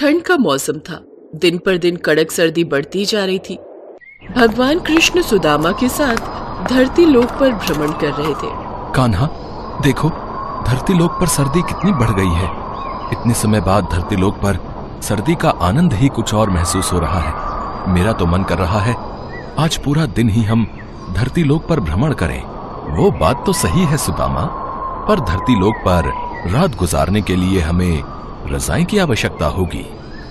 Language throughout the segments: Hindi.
ठंड का मौसम था। दिन पर दिन कड़क सर्दी बढ़ती जा रही थी। भगवान कृष्ण सुदामा के साथ धरती लोक पर भ्रमण कर रहे थे। कान्हा, देखो धरती लोक पर सर्दी कितनी बढ़ गई है। इतने समय बाद धरती लोक पर सर्दी का आनंद ही कुछ और महसूस हो रहा है। मेरा तो मन कर रहा है आज पूरा दिन ही हम धरती लोक पर भ्रमण करें। वो बात तो सही है सुदामा, पर धरती लोक पर रात गुजारने के लिए हमें रजाई की आवश्यकता होगी।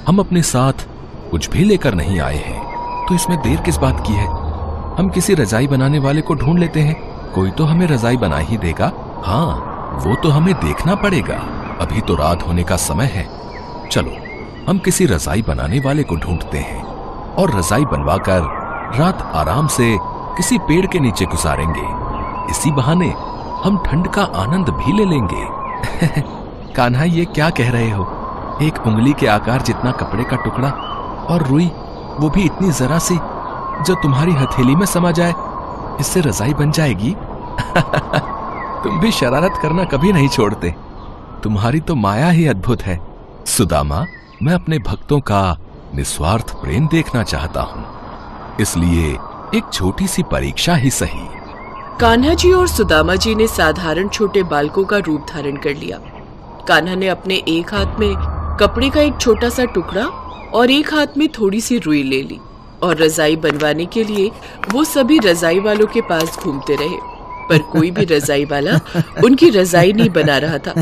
हम अपने साथ कुछ भी लेकर नहीं आए हैं, तो इसमें देर किस बात की है। हम किसी रजाई बनाने वाले को ढूंढ लेते हैं, कोई तो हमें रजाई बना ही देगा। हाँ, वो तो हमें देखना पड़ेगा। अभी तो रात होने का समय है। चलो हम किसी रजाई बनाने वाले को ढूंढते हैं और रजाई बनवाकर रात आराम से किसी पेड़ के नीचे गुजारेंगे। इसी बहाने हम ठंड का आनंद भी ले लेंगे। कान्हा, ये क्या कह रहे हो? एक उंगली के आकार जितना कपड़े का टुकड़ा और रुई, वो भी इतनी जरा सी, जो तुम्हारी हथेली में समा जाए, इससे रजाई बन जाएगी? तुम भी शरारत करना कभी नहीं छोड़ते। तुम्हारी तो माया ही अद्भुत है। सुदामा, मैं अपने भक्तों का निस्वार्थ प्रेम देखना चाहता हूं, इसलिए एक छोटी सी परीक्षा ही सही। कान्हा जी और सुदामा जी ने साधारण छोटे बालकों का रूप धारण कर लिया। कान्हा ने अपने एक हाथ में कपड़े का एक छोटा सा टुकड़ा और एक हाथ में थोड़ी सी रुई ले ली और रजाई बनवाने के लिए वो सभी रजाई वालों के पास घूमते रहे, पर कोई भी रजाई वाला उनकी रजाई नहीं बना रहा था।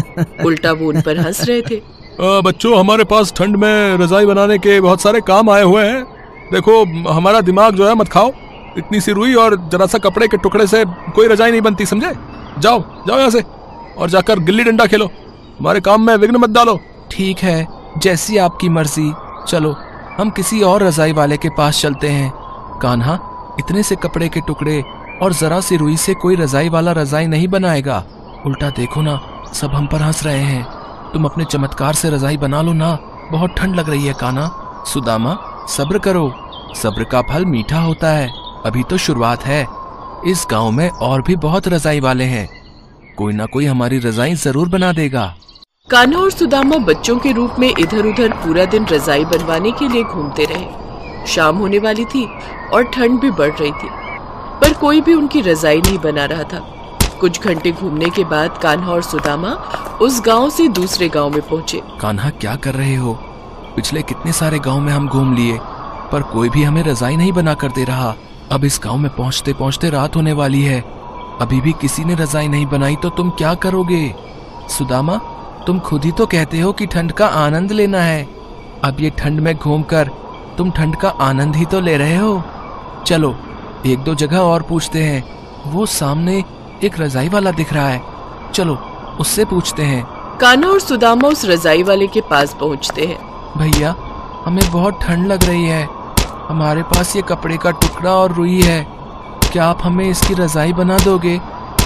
उल्टा वो उन पर हंस रहे थे। बच्चों, हमारे पास ठंड में रजाई बनाने के बहुत सारे काम आए हुए हैं। देखो, हमारा दिमाग जो है मत खाओ। इतनी सी रुई और जरा सा कपड़े के टुकड़े से कोई रजाई नहीं बनती, समझे? जाओ जाओ यहाँ से और जाकर गिल्ली डंडा खेलो। हमारे काम में विघ्न मत डालो। ठीक है, जैसी आपकी मर्जी। चलो हम किसी और रजाई वाले के पास चलते हैं। कान्हा, इतने से कपड़े के टुकड़े और जरा सी रुई से कोई रजाई वाला रजाई नहीं बनाएगा। उल्टा देखो ना, सब हम पर हंस रहे हैं। तुम अपने चमत्कार से रजाई बना लो ना, बहुत ठंड लग रही है। कान्हा, सुदामा, सब्र करो, सब्र का फल मीठा होता है। अभी तो शुरुआत है। इस गांव में और भी बहुत रजाई वाले हैं, कोई ना कोई हमारी रजाई जरूर बना देगा। कान्हा और सुदामा बच्चों के रूप में इधर उधर पूरा दिन रजाई बनवाने के लिए घूमते रहे। शाम होने वाली थी और ठंड भी बढ़ रही थी, पर कोई भी उनकी रजाई नहीं बना रहा था। कुछ घंटे घूमने के बाद कान्हा और सुदामा उस गांव से दूसरे गांव में पहुंचे। कान्हा, क्या कर रहे हो? पिछले कितने सारे गांव में हम घूम लिए, पर कोई भी हमें रजाई नहीं बना कर दे रहा। अब इस गांव में पहुंचते पहुंचते रात होने वाली है, अभी भी किसी ने रजाई नहीं बनाई, तो तुम क्या करोगे? सुदामा, तुम खुद ही तो कहते हो कि ठंड का आनंद लेना है। अब ये ठंड में घूमकर तुम ठंड का आनंद ही तो ले रहे हो। चलो एक दो जगह और पूछते हैं। वो सामने एक रजाई वाला दिख रहा है, चलो उससे पूछते हैं। कान्हा और सुदामा उस रजाई वाले के पास पहुंचते हैं। भैया, हमें बहुत ठंड लग रही है। हमारे पास ये कपड़े का टुकड़ा और रुई है, क्या आप हमें इसकी रजाई बना दोगे?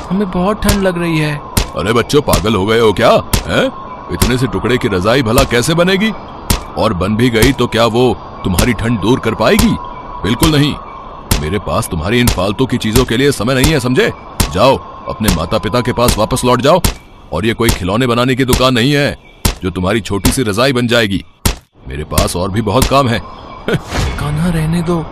हमें बहुत ठंड लग रही है। अरे बच्चों, पागल हो गए हो क्या? है? इतने से टुकड़े की रजाई भला कैसे बनेगी? और बन भी गई तो क्या वो तुम्हारी ठंड दूर कर पाएगी? बिल्कुल नहीं। मेरे पास तुम्हारी इन फालतू की चीजों के लिए समय नहीं है, समझे? जाओ अपने माता पिता के पास वापस लौट जाओ। और ये कोई खिलौने बनाने की दुकान नहीं है जो तुम्हारी छोटी सी रजाई बन जाएगी। मेरे पास और भी बहुत काम है। कान्हा, रहने दो,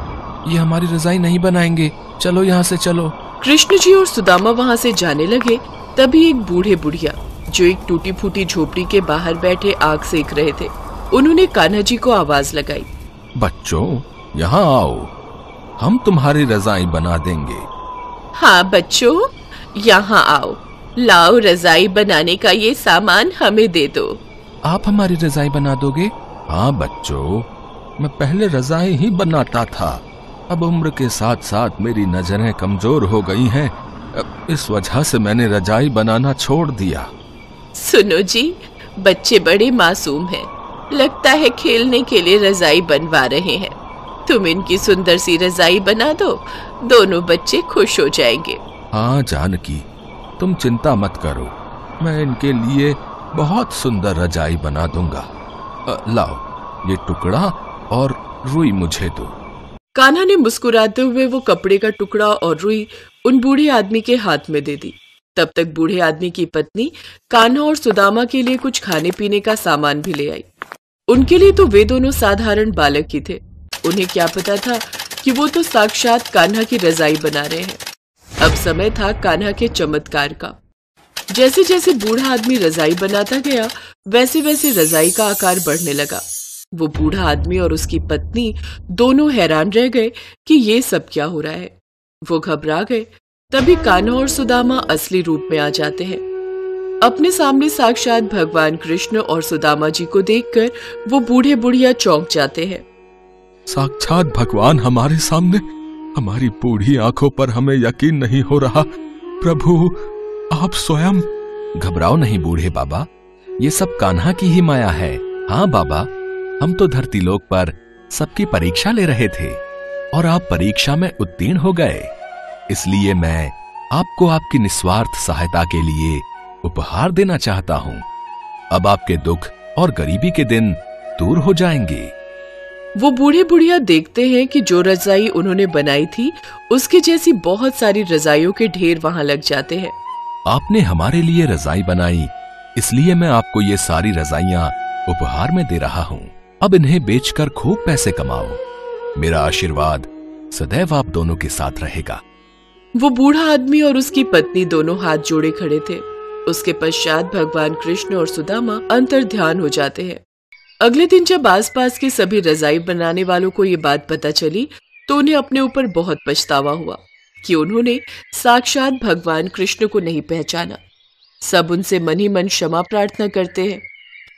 ये हमारी रजाई नहीं बनाएंगे। चलो यहाँ से चलो। कृष्ण जी और सुदामा वहाँ से जाने लगे, तभी एक बूढ़े बुढ़िया जो एक टूटी फूटी झोपड़ी के बाहर बैठे आग सेक रहे थे, उन्होंने कान्हा जी को आवाज लगाई। बच्चों, यहाँ आओ, हम तुम्हारी रजाई बना देंगे। हाँ बच्चों, यहाँ आओ, लाओ, रजाई बनाने का ये सामान हमें दे दो। आप हमारी रजाई बना दोगे? हाँ बच्चों, मैं पहले रजाई ही बनाता था। अब उम्र के साथ साथ मेरी नजरें कमजोर हो गई हैं, इस वजह से मैंने रजाई बनाना छोड़ दिया। सुनो जी, बच्चे बड़े मासूम हैं, लगता है खेलने के लिए रजाई बनवा रहे हैं। तुम इनकी सुंदर सी रजाई बना दो, दोनों बच्चे खुश हो जाएंगे। हाँ जानकी, तुम चिंता मत करो, मैं इनके लिए बहुत सुंदर रजाई बना दूंगा। लाओ, ये टुकड़ा और रुई मुझे दो। कान्हा ने मुस्कुराते हुए वो कपड़े का टुकड़ा और रुई उन बूढ़े आदमी के हाथ में दे दी। तब तक बूढ़े आदमी की पत्नी कान्हा और सुदामा के लिए कुछ खाने पीने का सामान भी ले आई। उनके लिए तो वे दोनों साधारण बालक ही थे। उन्हें क्या पता था कि वो तो साक्षात कान्हा की रजाई बना रहे हैं। अब समय था कान्हा के चमत्कार का। जैसे जैसे बूढ़ा आदमी रजाई बनाता गया, वैसे वैसे रजाई का आकार बढ़ने लगा। वो बूढ़ा आदमी और उसकी पत्नी दोनों हैरान रह गए कि ये सब क्या हो रहा है। वो घबरा गए। तभी कान्हा और सुदामा असली रूप में आ जाते हैं। अपने सामने साक्षात भगवान कृष्ण और सुदामा जी को देखकर वो बूढ़े बुढ़िया चौंक जाते हैं। साक्षात भगवान हमारे सामने, हमारी बूढ़ी आंखों पर हमें यकीन नहीं हो रहा। प्रभु आप स्वयं। घबराओ नहीं बूढ़े बाबा, ये सब कान्हा की ही माया है। हाँ बाबा, हम तो धरती लोक पर सबकी परीक्षा ले रहे थे और आप परीक्षा में उत्तीर्ण हो गए। इसलिए मैं आपको आपकी निस्वार्थ सहायता के लिए उपहार देना चाहता हूं। अब आपके दुख और गरीबी के दिन दूर हो जाएंगे। वो बूढ़े बुढ़िया देखते हैं कि जो रजाई उन्होंने बनाई थी उसकी जैसी बहुत सारी रजाइयों के ढेर वहां लग जाते हैं। आपने हमारे लिए रजाई बनाई, इसलिए मैं आपको ये सारी रजाइयां उपहार में दे रहा हूं। अब इन्हें बेचकर खूब पैसे कमाओ। मेरा आशीर्वाद सदैव आप दोनों के साथ रहेगा। वो बूढ़ा आदमी और उसकी पत्नी दोनों हाथ जोड़े खड़े थे। उसके पश्चात भगवान कृष्ण और सुदामा अंतर्ध्यान हो जाते हैं। अगले दिन जब आसपास के सभी रजाई बनाने वालों को ये बात पता चली तो उन्हें अपने ऊपर बहुत पछतावा हुआ कि उन्होंने साक्षात भगवान कृष्ण को नहीं पहचाना। सब उनसे मन ही मन क्षमा प्रार्थना करते हैं।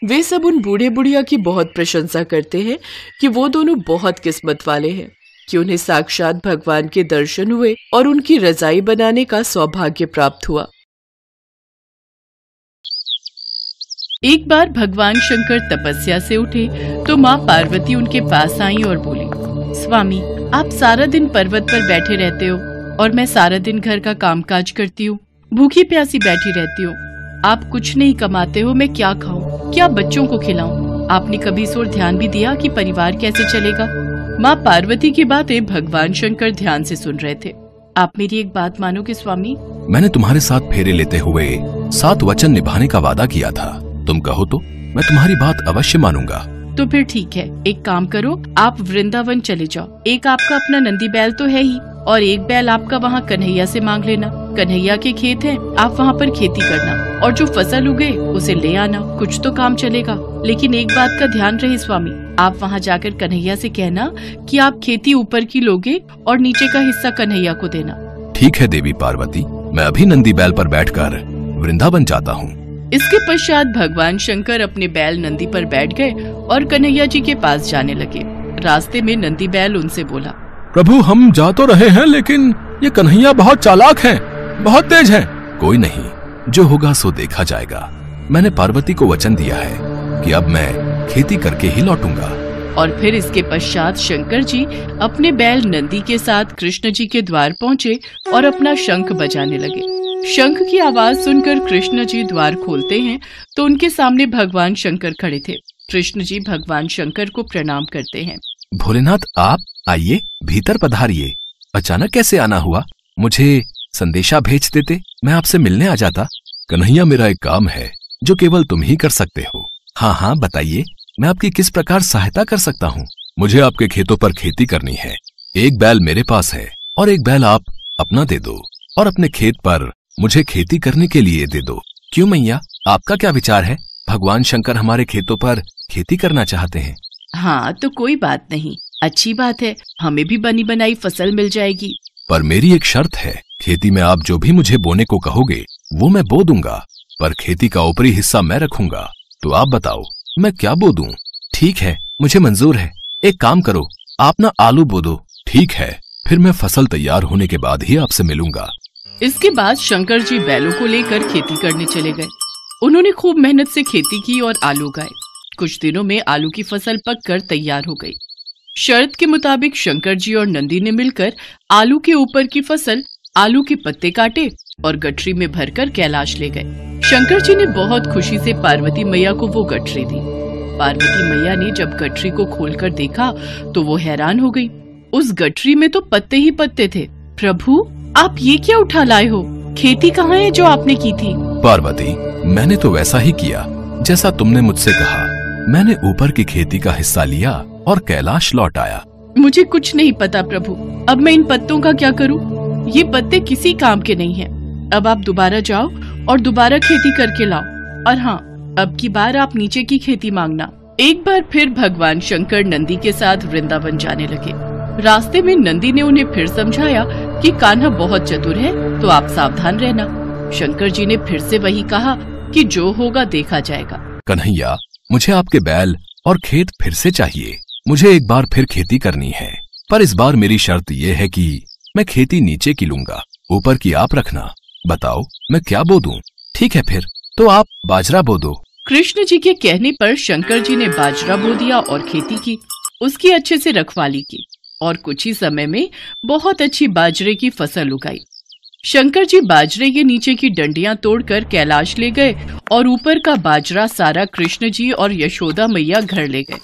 वे सब उन बूढ़े बुढ़िया की बहुत प्रशंसा करते हैं कि वो दोनों बहुत किस्मत वाले हैं कि उन्हें साक्षात भगवान के दर्शन हुए और उनकी रजाई बनाने का सौभाग्य प्राप्त हुआ। एक बार भगवान शंकर तपस्या से उठे तो माँ पार्वती उनके पास आई और बोली, स्वामी आप सारा दिन पर्वत पर बैठे रहते हो और मैं सारा दिन घर का कामकाज करती हूँ, भूखी प्यासी बैठी रहती हूँ। आप कुछ नहीं कमाते हो, मैं क्या खाऊं, क्या बच्चों को खिलाऊं? आपने कभी इस ओर ध्यान भी दिया कि परिवार कैसे चलेगा? माँ पार्वती की बातें भगवान शंकर ध्यान से सुन रहे थे। आप मेरी एक बात मानोगे स्वामी? मैंने तुम्हारे साथ फेरे लेते हुए 7 वचन निभाने का वादा किया था। तुम कहो तो मैं तुम्हारी बात अवश्य मानूंगा। तो फिर ठीक है, एक काम करो, आप वृंदावन चले जाओ। एक आपका अपना नंदी बैल तो है ही और एक बैल आपका वहाँ कन्हैया से मांग लेना। कन्हैया के खेत हैं, आप वहाँ पर खेती करना और जो फसल उगे उसे ले आना, कुछ तो काम चलेगा। लेकिन एक बात का ध्यान रहे स्वामी, आप वहाँ जाकर कन्हैया से कहना कि आप खेती ऊपर की लोगे और नीचे का हिस्सा कन्हैया को देना। ठीक है देवी पार्वती, मैं अभी नंदी बैल पर बैठकर वृंदावन जाता हूँ। इसके पश्चात भगवान शंकर अपने बैल नंदी पर बैठ गए और कन्हैया जी के पास जाने लगे। रास्ते में नंदी बैल उनसे बोला, प्रभु हम जा तो रहे हैं लेकिन ये कन्हैया बहुत चालाक हैं, बहुत तेज हैं। कोई नहीं, जो होगा सो देखा जाएगा। मैंने पार्वती को वचन दिया है कि अब मैं खेती करके ही लौटूंगा। और फिर इसके पश्चात शंकर जी अपने बैल नंदी के साथ कृष्ण जी के द्वार पहुँचे और अपना शंख बजाने लगे। शंख की आवाज सुनकर कृष्ण जी द्वार खोलते हैं तो उनके सामने भगवान शंकर खड़े थे। कृष्ण जी भगवान शंकर को प्रणाम करते हैं। भोलेनाथ आप आइए, भीतर पधारिए। अचानक कैसे आना हुआ? मुझे संदेशा भेज देते, मैं आपसे मिलने आ जाता। कन्हैया मेरा एक काम है जो केवल तुम ही कर सकते हो। हाँ हाँ बताइए, मैं आपकी किस प्रकार सहायता कर सकता हूँ? मुझे आपके खेतों पर खेती करनी है। एक बैल मेरे पास है और एक बैल आप अपना दे दो और अपने खेत पर मुझे खेती करने के लिए दे दो। क्यों मैया, आपका क्या विचार है? भगवान शंकर हमारे खेतों पर खेती करना चाहते हैं। हाँ तो कोई बात नहीं, अच्छी बात है, हमें भी बनी बनाई फसल मिल जाएगी। पर मेरी एक शर्त है, खेती में आप जो भी मुझे बोने को कहोगे वो मैं बो दूंगा, पर खेती का ऊपरी हिस्सा मैं रखूंगा। तो आप बताओ मैं क्या बो दूं? ठीक है, मुझे मंजूर है। एक काम करो, आप ना आलू बो दो। ठीक है, फिर मैं फसल तैयार होने के बाद ही आपसे मिलूंगा। इसके बाद शंकर जी बैलों को लेकर खेती करने चले गए। उन्होंने खूब मेहनत से खेती की और आलू उगाए। कुछ दिनों में आलू की फसल पककर तैयार हो गई। शर्त के मुताबिक शंकर जी और नंदी ने मिलकर आलू के ऊपर की फसल, आलू के पत्ते काटे और गठरी में भरकर कैलाश ले गए। शंकर जी ने बहुत खुशी से पार्वती मैया को वो गठरी दी। पार्वती मैया ने जब गठरी को खोलकर देखा तो वो हैरान हो गई। उस गठरी में तो पत्ते ही पत्ते थे। प्रभु आप ये क्या उठा लाए हो? खेती कहाँ है जो आपने की थी? पार्वती मैंने तो वैसा ही किया जैसा तुमने मुझसे कहा। मैंने ऊपर की खेती का हिस्सा लिया और कैलाश लौट आया। मुझे कुछ नहीं पता प्रभु, अब मैं इन पत्तों का क्या करूं? ये पत्ते किसी काम के नहीं हैं। अब आप दोबारा जाओ और दोबारा खेती करके लाओ, और हाँ, अब की बार आप नीचे की खेती मांगना। एक बार फिर भगवान शंकर नंदी के साथ वृंदावन जाने लगे। रास्ते में नंदी ने उन्हें फिर समझाया कि कान्हा बहुत चतुर है, तो आप सावधान रहना। शंकर जी ने फिर से वही कहा कि जो होगा देखा जाएगा। कन्हैया, मुझे आपके बैल और खेत फिर से चाहिए। मुझे एक बार फिर खेती करनी है, पर इस बार मेरी शर्त ये है कि मैं खेती नीचे की लूंगा, ऊपर की आप रखना। बताओ मैं क्या बो दूं? ठीक है, फिर तो आप बाजरा बो दो। कृष्ण जी के कहने पर शंकर जी ने बाजरा बो दिया और खेती की, उसकी अच्छे से रखवाली की और कुछ ही समय में बहुत अच्छी बाजरे की फसल उगाई। शंकर जी बाजरे के नीचे की डंडियां तोड़कर कैलाश ले गए और ऊपर का बाजरा सारा कृष्ण जी और यशोदा मैया घर ले गए।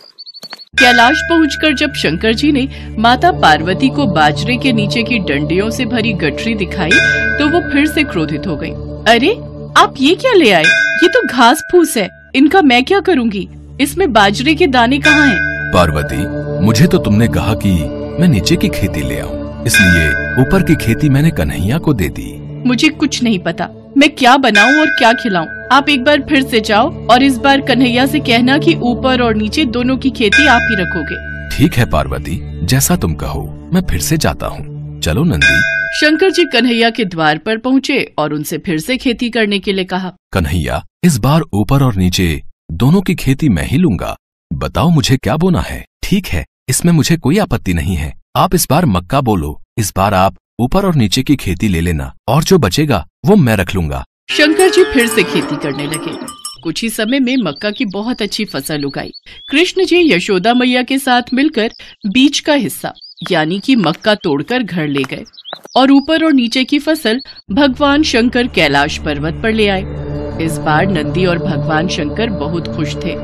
कैलाश पहुंचकर जब शंकर जी ने माता पार्वती को बाजरे के नीचे की डंडियों से भरी गठरी दिखाई तो वो फिर से क्रोधित हो गईं। अरे, आप ये क्या ले आए? ये तो घास फूस है, इनका मैं क्या करूंगी? इसमें बाजरे के दाने कहाँ हैं? पार्वती, मुझे तो तुमने कहा कि मैं नीचे की खेती ले आऊं, इसलिए ऊपर की खेती मैंने कन्हैया को दे दी। मुझे कुछ नहीं पता, मैं क्या बनाऊं और क्या खिलाऊं। आप एक बार फिर से जाओ और इस बार कन्हैया से कहना कि ऊपर और नीचे दोनों की खेती आप ही रखोगे। ठीक है पार्वती, जैसा तुम कहो, मैं फिर से जाता हूँ। चलो नंदी। शंकर जी कन्हैया के द्वार पर पहुँचे और उनसे फिर से खेती करने के लिए कहा। कन्हैया, इस बार ऊपर और नीचे दोनों की खेती मैं ही लूंगा। बताओ मुझे क्या बोना है? ठीक है, इसमें मुझे कोई आपत्ति नहीं है। आप इस बार मक्का बोलो। इस बार आप ऊपर और नीचे की खेती ले लेना और जो बचेगा वो मैं रख लूंगा। शंकर जी फिर से खेती करने लगे। कुछ ही समय में मक्का की बहुत अच्छी फसल उगाई। कृष्ण जी यशोदा मैया के साथ मिलकर बीच का हिस्सा यानी कि मक्का तोड़कर घर ले गए और ऊपर और नीचे की फसल भगवान शंकर कैलाश पर्वत पर ले आए। इस बार नंदी और भगवान शंकर बहुत खुश थे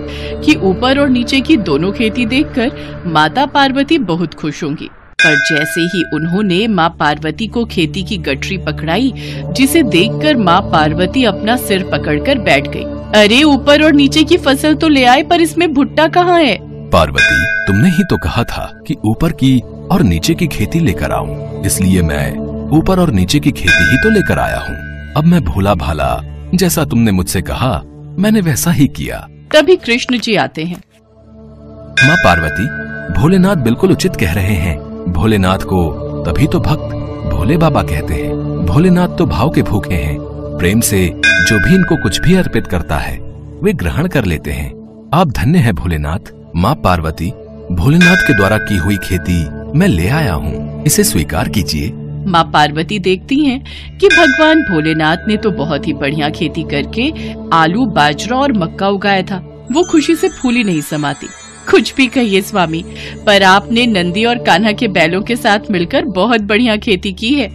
कि ऊपर और नीचे की दोनों खेती देखकर माता पार्वती बहुत खुश होंगी। पर जैसे ही उन्होंने माँ पार्वती को खेती की गठरी पकड़ाई, जिसे देखकर माँ पार्वती अपना सिर पकड़कर बैठ गई। अरे, ऊपर और नीचे की फसल तो ले आए, पर इसमें भुट्टा कहाँ है? पार्वती, तुमने ही तो कहा था कि ऊपर की और नीचे की खेती लेकर आऊं, इसलिए मैं ऊपर और नीचे की खेती ही तो लेकर आया हूँ। अब मैं भोला भाला, जैसा तुमने मुझसे कहा मैंने वैसा ही किया। तभी कृष्ण जी आते हैं। माँ पार्वती, भोलेनाथ बिल्कुल उचित कह रहे हैं। भोलेनाथ को तभी तो भक्त भोले बाबा कहते हैं। भोलेनाथ तो भाव के भूखे हैं। प्रेम से जो भी इनको कुछ भी अर्पित करता है वे ग्रहण कर लेते हैं। आप धन्य हैं भोलेनाथ। माँ पार्वती, भोलेनाथ के द्वारा की हुई खेती मैं ले आया हूँ, इसे स्वीकार कीजिए। माँ पार्वती देखती हैं कि भगवान भोलेनाथ ने तो बहुत ही बढ़िया खेती करके आलू, बाजरा और मक्का उगाया था। वो खुशी से फूली नहीं समाती। कुछ भी कहिए स्वामी, पर आपने नंदी और कान्हा के बैलों के साथ मिलकर बहुत बढ़िया खेती की है।